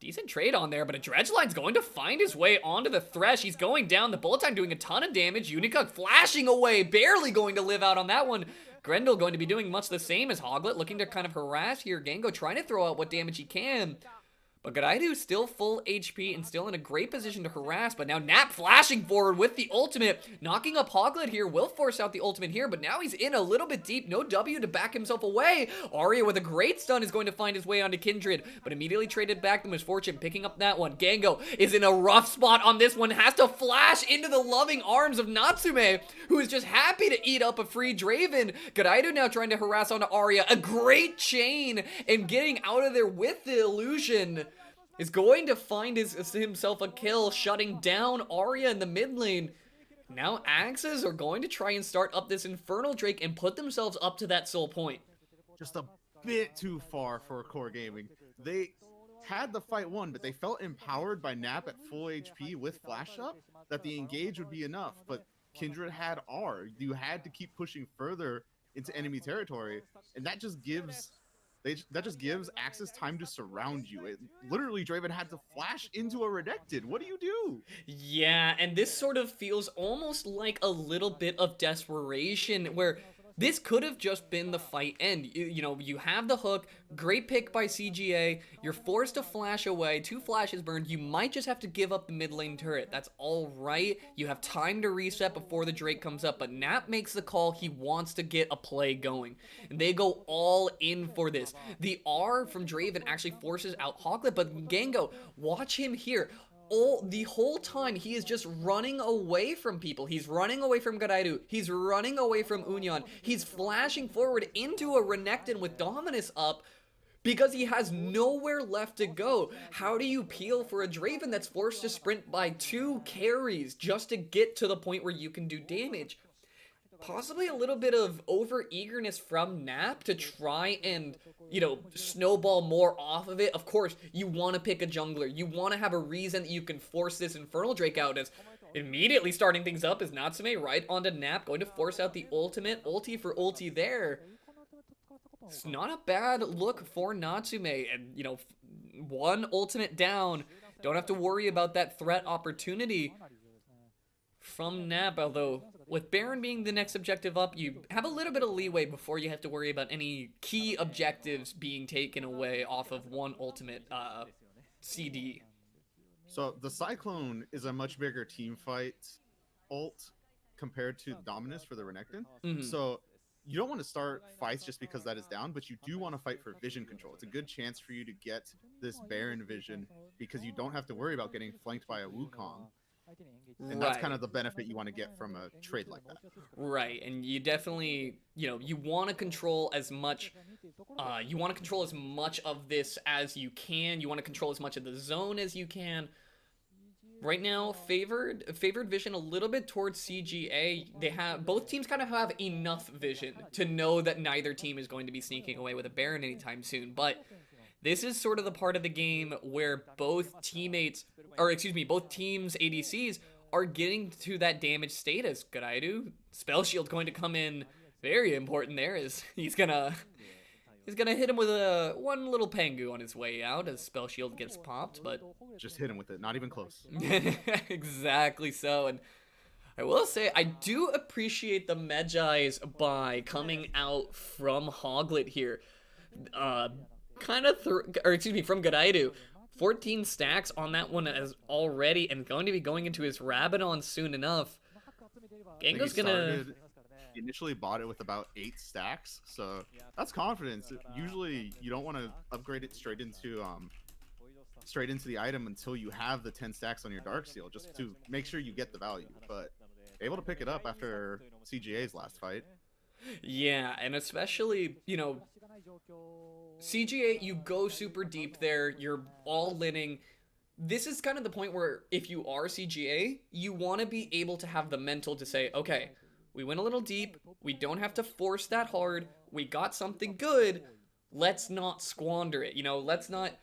Decent trade on there, but a Dredgeline's going to find his way onto the Thresh. He's going down. The Bullet Time doing a ton of damage. Unica flashing away, barely going to live out on that one. Grendel going to be doing much the same as Hoglet, looking to kind of harass here. Gengo trying to throw out what damage he can. But Garaidu still full HP and still in a great position to harass, but now Nap flashing forward with the ultimate, knocking up Hoglet here, will force out the ultimate here, but now he's in a little bit deep, no W to back himself away. Arya with a great stun is going to find his way onto Kindred, but immediately traded back to Misfortune, picking up that one. Gango is in a rough spot on this one, has to flash into the loving arms of Natsume, who is just happy to eat up a free Draven. Garaidu now trying to harass onto Arya, a great chain, and getting out of there with the illusion. Is going to find himself a kill, shutting down Arya in the mid lane. Now AXIZ are going to try and start up this Infernal Drake and put themselves up to that soul point. Just a bit too far for Core Gaming. They had the fight won, but they felt empowered by Nap at full HP with flash up that the engage would be enough. But Kindred had R. You had to keep pushing further into enemy territory, and that just gives AXIZ time to surround you. Literally, Draven had to flash into a Renekton. What do you do? Yeah, and this sort of feels almost like a little bit of desperation, where this could have just been the fight end. You know, you have the hook, great pick by CGA, you're forced to flash away, 2 flashes burned, you might just have to give up the mid lane turret. That's all right. You have time to reset before the Drake comes up, but Nap makes the call. He wants to get a play going, and they go all in for this. The R from Draven actually forces out Hoglet, but Gango, watch him here. The whole time he is just running away from people. He's running away from Garaidu. He's running away from Unyan. He's flashing forward into a Renekton with Dominus up because he has nowhere left to go. How do you peel for a Draven that's forced to sprint by 2 carries just to get to the point where you can do damage? Possibly a little bit of over-eagerness from Nap to try and, you know, snowball more off of it. Of course, you want to pick a jungler. You want to have a reason that you can force this Infernal Drake out. As immediately starting things up is Natsume right onto Nap, going to force out the ultimate. Ulti for ulti there. It's not a bad look for Natsume. And, you know, 1 ultimate down. Don't have to worry about that threat opportunity from Nap, although with Baron being the next objective up, you have a little bit of leeway before you have to worry about any key objectives being taken away off of 1 ultimate CD. So the Cyclone is a much bigger team fight ult compared to Dominus for the Renekton. So you don't want to start fights just because that is down, but you do want to fight for vision control. It's a good chance for you to get this Baron vision because you don't have to worry about getting flanked by a Wukong. And that's kind of the benefit you want to get from a trade like that. Right, and you definitely, you know, you want to control as much, of this as you can. You want to control as much of the zone as you can. Right now, favored vision a little bit towards CGA. Both teams kind of have enough vision to know that neither team is going to be sneaking away with a Baron anytime soon, but this is sort of the part of the game where both teams ADCs are getting to that damage status. Garaidu, Spell Shield going to come in very important there, as he's gonna hit him with one little Pangu on his way out as Spell Shield gets popped, but just hit him with it, not even close. Exactly so. And I will say, I do appreciate the Magi's buy coming out from Hoglet here. From Garaidu. 14 stacks on that one as already, and going to be going into his Rabadon soon enough. Gango's gonna... He initially bought it with about 8 stacks, so that's confidence. Usually you don't want to upgrade it straight into the item until you have the 10 stacks on your Darksteel, just to make sure you get the value. But able to pick it up after CGA's last fight. Yeah, and especially, you know, CGA, you go super deep there, you're all inning. This is kind of the point where if you are CGA, you want to be able to have the mental to say, okay, we went a little deep, we don't have to force that hard, we got something good, let's not squander it, you know, let's not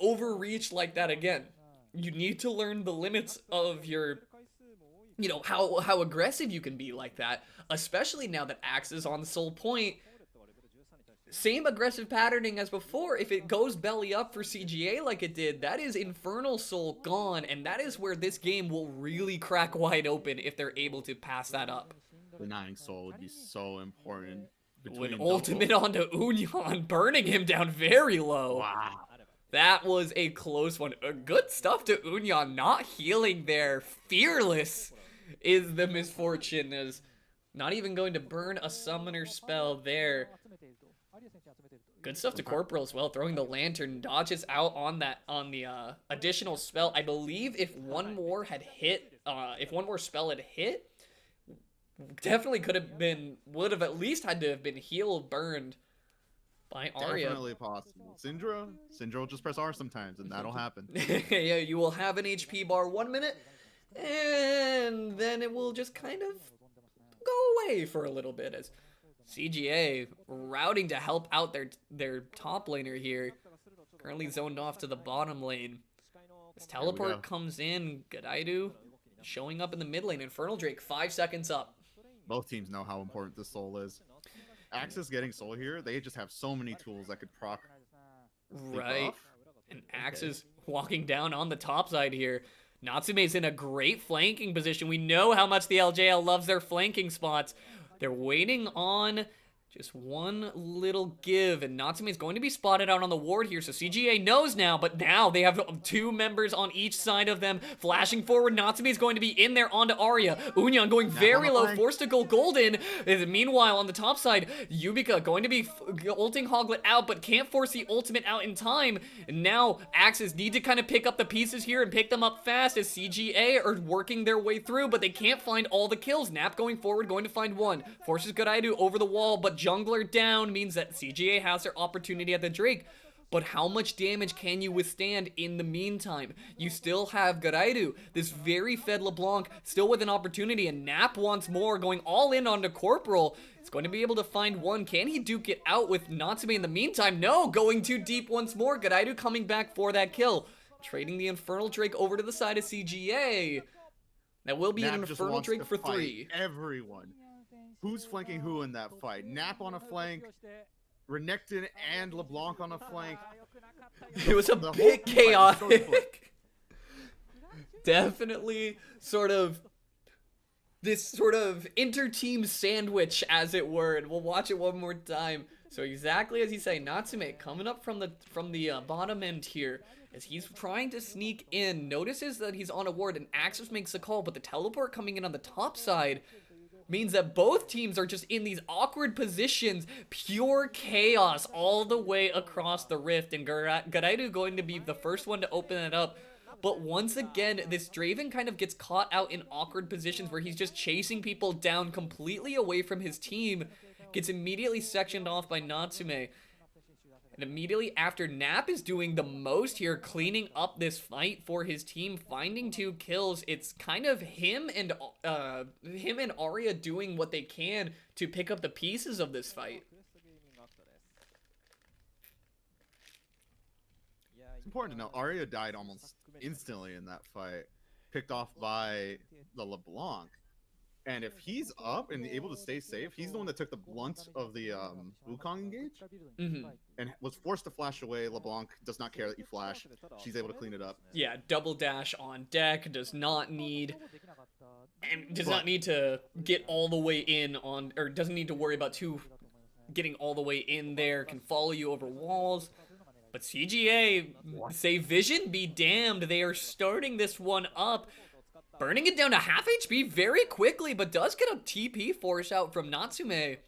overreach like that again. You need to learn the limits of your, you know, how aggressive you can be like that, especially now that Axe is on the soul point. Same aggressive patterning as before. If it goes belly up for CGA like it did, that is Infernal Soul gone, and that is where this game will really crack wide open if they're able to pass that up. Denying Soul would be so important. When ultimate onto Unyan, burning him down very low. Wow. That was a close one. Good stuff to Unyan, not healing there. Fearless is the misfortune, as not even going to burn a summoner spell there. Good stuff to Corporal as well, throwing the lantern, dodges out on the additional spell. I believe if one more had hit, if one more spell had hit, definitely would have at least had to have been healed, burned by Arya. Definitely possible. Syndra will just press R sometimes, and that'll happen. Yeah, you will have an HP bar 1 minute, and then it will just kind of go away for a little bit as CGA routing to help out their top laner here. Currently zoned off to the bottom lane. This teleport comes in. Godaidu showing up in the mid lane. Infernal Drake 5 seconds up. Both teams know how important this soul is. AXIZ getting soul here, they just have so many tools that could proc. Right. And AXIZ walking down on the top side here. Natsume's in a great flanking position. We know how much the LJL loves their flanking spots. They're waiting on just one little give, and Natsume is going to be spotted out on the ward here, so CGA knows now, but now they have 2 members on each side of them. Flashing forward, Natsume is going to be in there onto Arya. Unyan going very low, forced to go golden. Meanwhile, on the top side, Yumika going to be ulting Hoglet out, but can't force the ultimate out in time. And now, AXIZ need to kind of pick up the pieces here and pick them up fast as CGA are working their way through, but they can't find all the kills. Nap going forward, going to find one. Forces Godaidu over the wall, but jungler down means that CGA has their opportunity at the Drake. But how much damage can you withstand in the meantime? You still have Godaidu, this very fed LeBlanc, still with an opportunity, and Nap wants more, going all in onto Corporal. He's going to be able to find one. Can he duke it out with Natsume in the meantime? No, going too deep once more. Godaidu coming back for that kill. Trading the Infernal Drake over to the side of CGA. That will be Nap an Infernal Drake for 3. Everyone. Who's flanking who in that fight? Nap on a flank, Renekton and LeBlanc on a flank. It was a bit chaotic. Definitely this sort of inter-team sandwich, as it were, and we'll watch it one more time. So exactly as you say, Natsume coming up from the bottom end here, as he's trying to sneak in, notices that he's on a ward, and AXIZ makes a call, but the teleport coming in on the top side means that both teams are just in these awkward positions. Pure chaos all the way across the rift, and Godaidu going to be the first one to open it up. But once again, this Draven kind of gets caught out in awkward positions where he's just chasing people down completely away from his team. Gets immediately sectioned off by Natsume. And immediately after, Nap is doing the most here, cleaning up this fight for his team, finding 2 kills. It's kind of him and Arya doing what they can to pick up the pieces of this fight. It's important to know, Arya died almost instantly in that fight, picked off by the LeBlanc. And if he's up and able to stay safe, he's the one that took the blunt of the Wukong engage and was forced to flash away. LeBlanc does not care that you flash. She's able to clean it up. Yeah, double dash on deck, does not need to get all the way in on, or doesn't need to worry about getting all the way in there, can follow you over walls. But CGA, say vision be damned, they are starting this one up. Burning it down to half HP very quickly, but does get a TP force out from Natsume. Okay,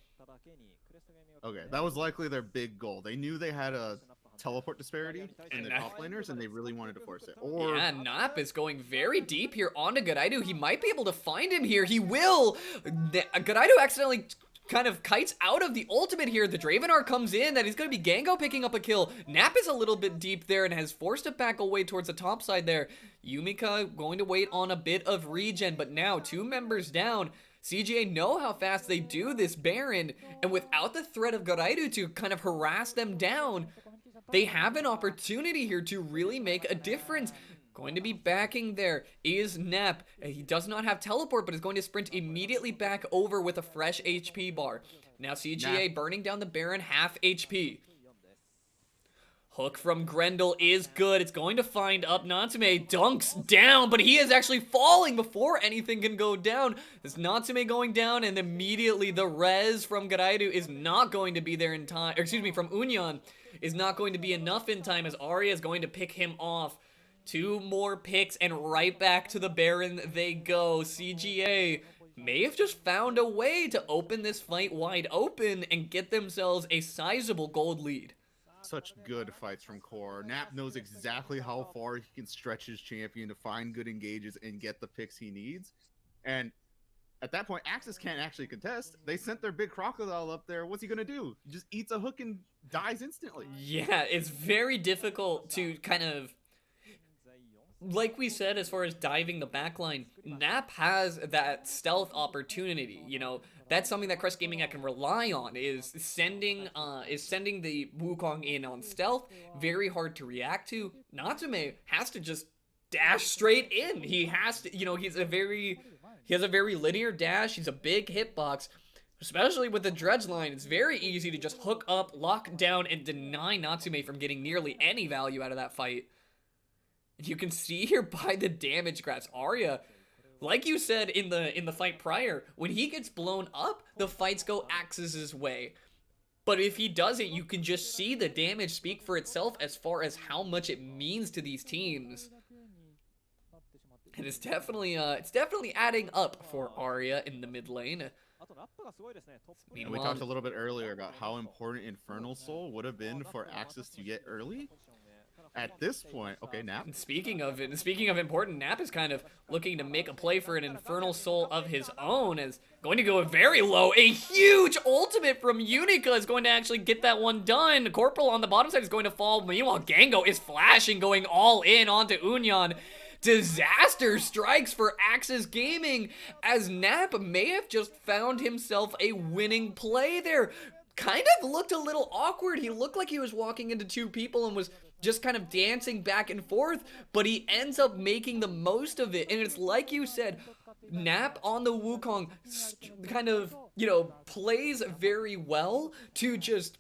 that was likely their big goal. They knew they had a teleport disparity in the top laners, and they really wanted to force it. Yeah, Nap is going very deep here onto Godaidu. He might be able to find him here. He will. Godaidu accidentally kind of kites out of the ultimate here. The Dravenar comes in, that he's going to be Gango picking up a kill. Nap is a little bit deep there and has forced it back away towards the top side there. Yumika going to wait on a bit of regen, but now 2 members down. CGA know how fast they do this Baron, and without the threat of Godaidu to kind of harass them down, they have an opportunity here to really make a difference. Going to be backing there is Nap. He does not have teleport, but is going to sprint immediately back over with a fresh HP bar. Now CGA burning down the Baron, half HP. Hook from Grendel is good. It's going to find up Natsume. Dunks down, but he is actually falling before anything can go down. This Natsume going down, and immediately the res from Garairu is not going to be there in time. Or excuse me, from Unyan is not going to be enough in time, as Arya is going to pick him off. 2 more picks, and right back to the Baron they go. CGA may have just found a way to open this fight wide open and get themselves a sizable gold lead. Such good fights from Core. Nap knows exactly how far he can stretch his champion to find good engages and get the picks he needs. And at that point, AXIZ can't actually contest. They sent their big crocodile up there. What's he going to do? He just eats a hook and dies instantly. Yeah, it's very difficult to kind of... Like we said, as far as diving the backline, Nap has that stealth opportunity. You know, that's something that Crest Gaming can rely on, is sending the Wukong in on stealth. Very hard to react to. Natsume has to just dash straight in. He has to, you know, he has a very linear dash. He's a big hitbox. Especially with the dredge line, it's very easy to just hook up, lock down, and deny Natsume from getting nearly any value out of that fight. You can see here by the damage graphs, Arya, like you said in the fight prior, when he gets blown up, the fights go AXIZ's way. But if he doesn't, you can just see the damage speak for itself as far as how much it means to these teams. And it's definitely adding up for Arya in the mid lane. We talked a little bit earlier about how important Infernal Soul would have been for AXIZ to get early. At this point, okay, Nap. And speaking of important, Nap is kind of looking to make a play for an Infernal Soul of his own, is going to go very low. A huge ultimate from Unica is going to actually get that one done. Corporal on the bottom side is going to fall. Meanwhile, Gango is flashing, going all in onto Unyan. Disaster strikes for AXIZ Gaming, as Nap may have just found himself a winning play there. Kind of looked a little awkward. He looked like he was walking into 2 people and was just kind of dancing back and forth, but he ends up making the most of it. And it's like you said, Nap on the Wukong kind of, you know, plays very well to just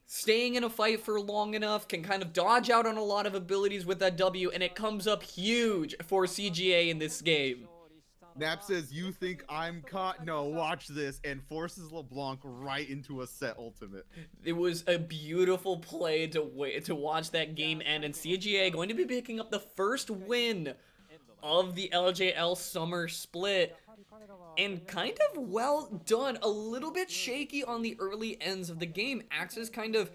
staying in a fight for long enough, can kind of dodge out on a lot of abilities with that W, and it comes up huge for CGA in this game. Nap says, "You think I'm caught? No, watch this," and forces LeBlanc right into a set ultimate. It was a beautiful play to watch that game end, and CGA going to be picking up the first win of the LJL summer split. And kind of well done. A little bit shaky on the early ends of the game. AXIZ kind of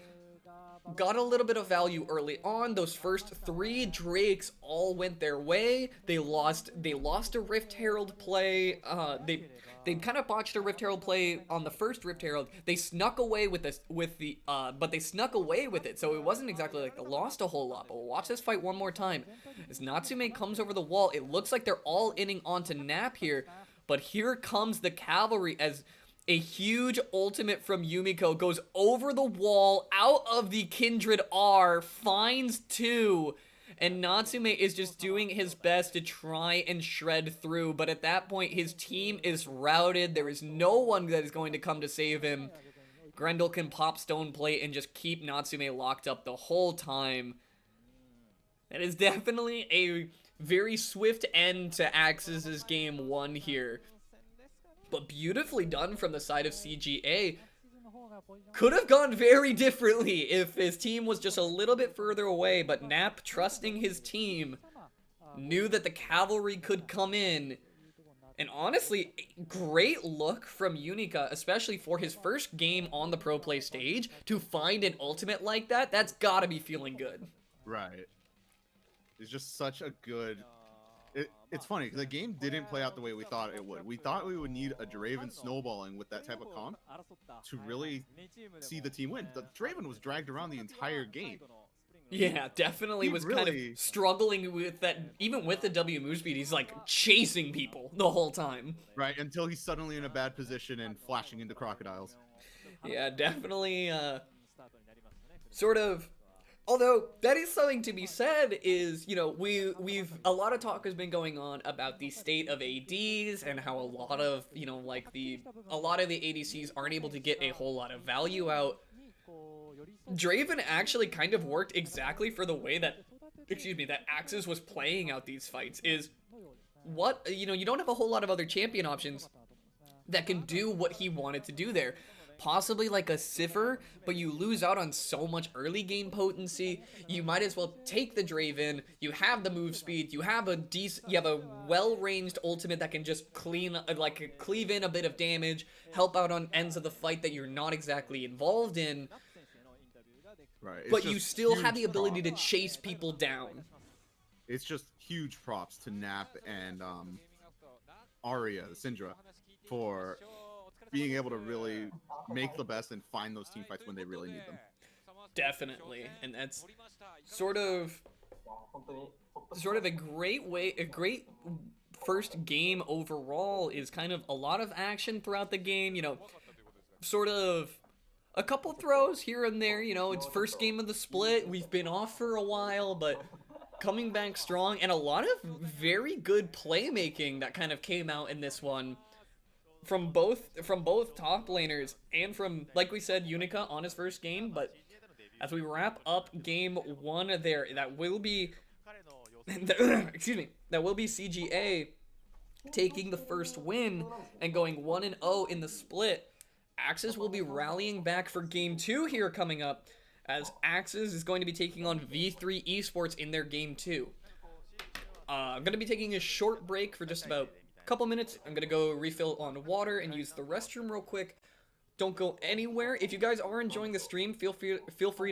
got a little bit of value early on. Those first 3 Drakes all went their way. They lost a Rift Herald play. They kind of botched a Rift Herald play on the first Rift Herald. They snuck away with this, but they snuck away with it, so it wasn't exactly like they lost a whole lot. But we'll watch this fight one more time. As Natsume comes over the wall, it looks like they're all inning onto Nap here, but here comes the cavalry as a huge ultimate from Yumiko goes over the wall, out of the Kindred R, finds 2, and Natsume is just doing his best to try and shred through, but at that point, his team is routed. There is no one that is going to come to save him. Grendel can pop Stone Plate and just keep Natsume locked up the whole time. That is definitely a very swift end to AXIZ's game 1 here. But beautifully done from the side of CGA. Could have gone very differently if his team was just a little bit further away, but Nap, trusting his team, knew that the cavalry could come in. And honestly, great look from Unica, especially for his first game on the Pro Play stage, to find an ultimate like that. That's gotta be feeling good. Right. It's just such a good... It's funny, because the game didn't play out the way we thought it would. We thought we would need a Draven snowballing with that type of comp to really see the team win. The Draven was dragged around the entire game. Yeah, definitely was kind of struggling with that. Even with the W move speed, he's like chasing people the whole time. Right, until he's suddenly in a bad position and flashing into crocodiles. Yeah, definitely sort of... Although, that is something to be said is, you know, we've a lot of talk has been going on about the state of ADs and how a lot of, you know, like a lot of the ADCs aren't able to get a whole lot of value out. Draven actually kind of worked exactly for the way that, that AXIZ was playing out these fights. Is what, you know, you don't have a whole lot of other champion options that can do what he wanted to do there. Possibly like a Cipher, but you lose out on so much early game potency. You might as well take the Draven. You have the move speed. You have a well-ranged ultimate that can just cleave in a bit of damage, help out on ends of the fight that you're not exactly involved in. Right. But you still have the ability to chase people down. It's just huge props to Nap and Arya, Syndra, for being able to really make the best and find those team fights when they really need them. Definitely, and that's sort of a great first game overall. Is kind of a lot of action throughout the game, you know, sort of a couple throws here and there, you know, it's first game of the split, we've been off for a while, but coming back strong, and a lot of very good playmaking that kind of came out in this one from both top laners and from, like we said, Unica on his first game. But as we wrap up game one there, that will be that will be CGA taking the first win and going 1-0 in the split. AXIZ will be rallying back for game two here coming up, as AXIZ is going to be taking on V3 Esports in their game two. I'm going to be taking a short break for just about a couple minutes. I'm going to go refill on water and use the restroom real quick. Don't go anywhere. If you guys are enjoying the stream, feel free to